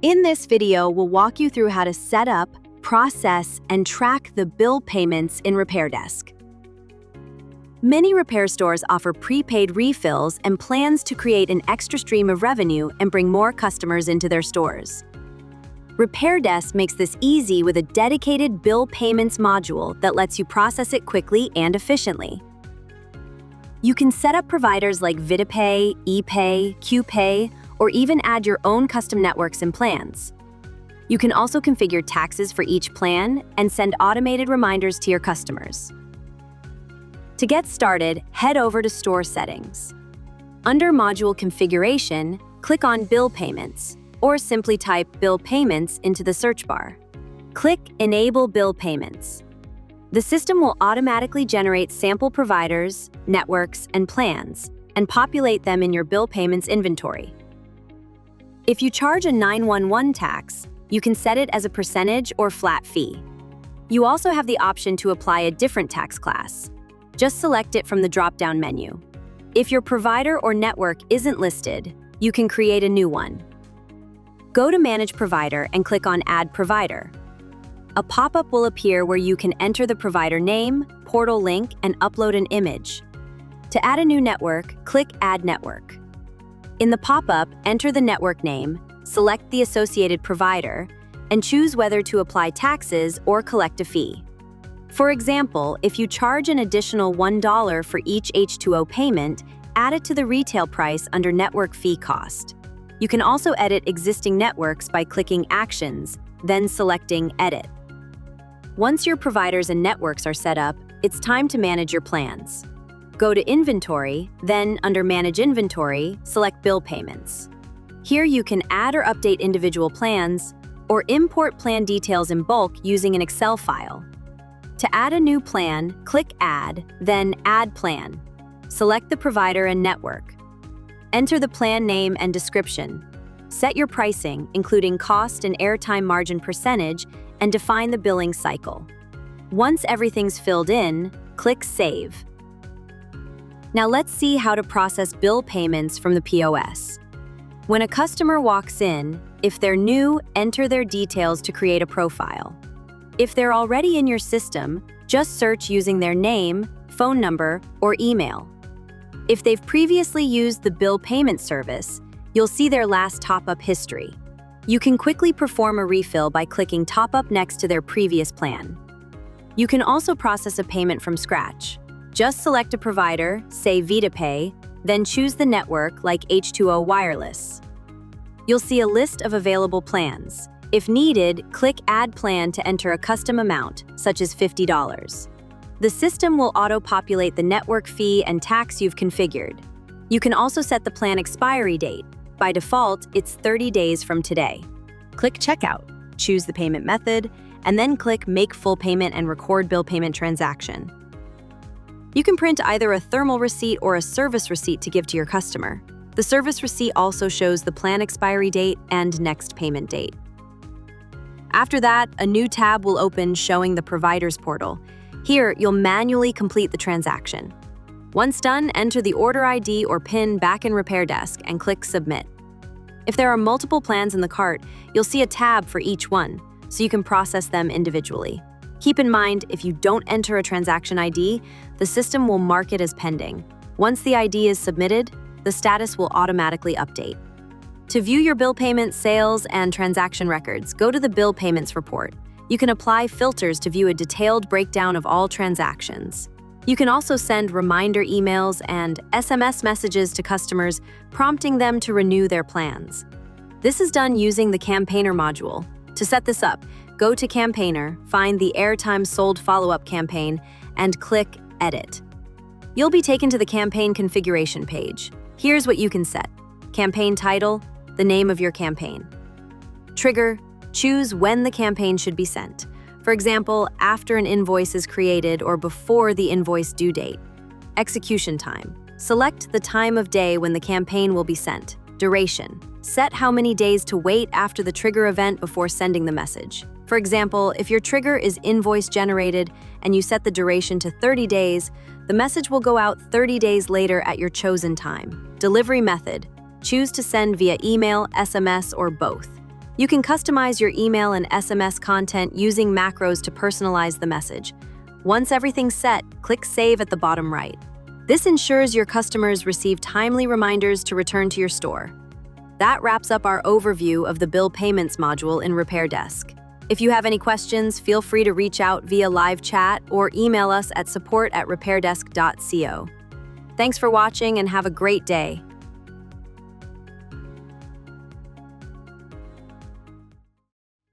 In this video, we'll walk you through how to set up, process, and track the bill payments in RepairDesk. Many repair stores offer prepaid refills and plans to create an extra stream of revenue and bring more customers into their stores. RepairDesk makes this easy with a dedicated bill payments module that lets you process it quickly and efficiently. You can set up providers like VidaPay, ePay, QPay, or even add your own custom networks and plans. You can also configure taxes for each plan and send automated reminders to your customers. To get started, head over to Store Settings. Under Module Configuration, click on Bill Payments, or simply type Bill Payments into the search bar. Click Enable Bill Payments. The system will automatically generate sample providers, networks, and plans, and populate them in your bill payments inventory. If you charge a 911 tax, you can set it as a percentage or flat fee. You also have the option to apply a different tax class. Just select it from the drop-down menu. If your provider or network isn't listed, you can create a new one. Go to Manage Provider and click on Add Provider. A pop-up will appear where you can enter the provider name, portal link, and upload an image. To add a new network, click Add Network. In the pop-up, enter the network name, select the associated provider, and choose whether to apply taxes or collect a fee. For example, if you charge an additional $1 for each H2O payment, add it to the retail price under Network Fee Cost. You can also edit existing networks by clicking Actions, then selecting Edit. Once your providers and networks are set up, it's time to manage your plans. Go to Inventory, then under Manage Inventory, select Bill Payments. Here you can add or update individual plans, or import plan details in bulk using an Excel file. To add a new plan, click Add, then Add Plan. Select the provider and network. Enter the plan name and description. Set your pricing, including cost and airtime margin percentage, and define the billing cycle. Once everything's filled in, click Save. Now let's see how to process bill payments from the POS. When a customer walks in, if they're new, enter their details to create a profile. If they're already in your system, just search using their name, phone number, or email. If they've previously used the bill payment service, you'll see their last top-up history. You can quickly perform a refill by clicking Top Up next to their previous plan. You can also process a payment from scratch. Just select a provider, say VidaPay, then choose the network like H2O Wireless. You'll see a list of available plans. If needed, click Add Plan to enter a custom amount, such as $50. The system will auto-populate the network fee and tax you've configured. You can also set the plan expiry date. By default, it's 30 days from today. Click Checkout, choose the payment method, and then click Make Full Payment and record bill payment transaction. You can print either a thermal receipt or a service receipt to give to your customer. The service receipt also shows the plan expiry date and next payment date. After that, a new tab will open showing the provider's portal. Here, you'll manually complete the transaction. Once done, enter the order ID or PIN back in RepairDesk and click Submit. If there are multiple plans in the cart, you'll see a tab for each one, so you can process them individually. Keep in mind, if you don't enter a transaction ID, the system will mark it as pending. Once the ID is submitted, the status will automatically update. To view your bill payment, sales, and transaction records, go to the Bill Payments report. You can apply filters to view a detailed breakdown of all transactions. You can also send reminder emails and SMS messages to customers, prompting them to renew their plans. This is done using the Campaigner module. To set this up, go to Campaigner, find the Airtime Sold Follow-up campaign, and click Edit. You'll be taken to the campaign configuration page. Here's what you can set. Campaign title, the name of your campaign. Trigger, choose when the campaign should be sent. For example, after an invoice is created or before the invoice due date. Execution time. Select the time of day when the campaign will be sent. Duration. Set how many days to wait after the trigger event before sending the message. For example, if your trigger is invoice generated and you set the duration to 30 days, the message will go out 30 days later at your chosen time. Delivery method. Choose to send via email, SMS, or both. You can customize your email and SMS content using macros to personalize the message. Once everything's set, click Save at the bottom right. This ensures your customers receive timely reminders to return to your store. That wraps up our overview of the Bill Payments module in RepairDesk. If you have any questions, feel free to reach out via live chat or email us at support@repairdesk.co. Thanks for watching and have a great day.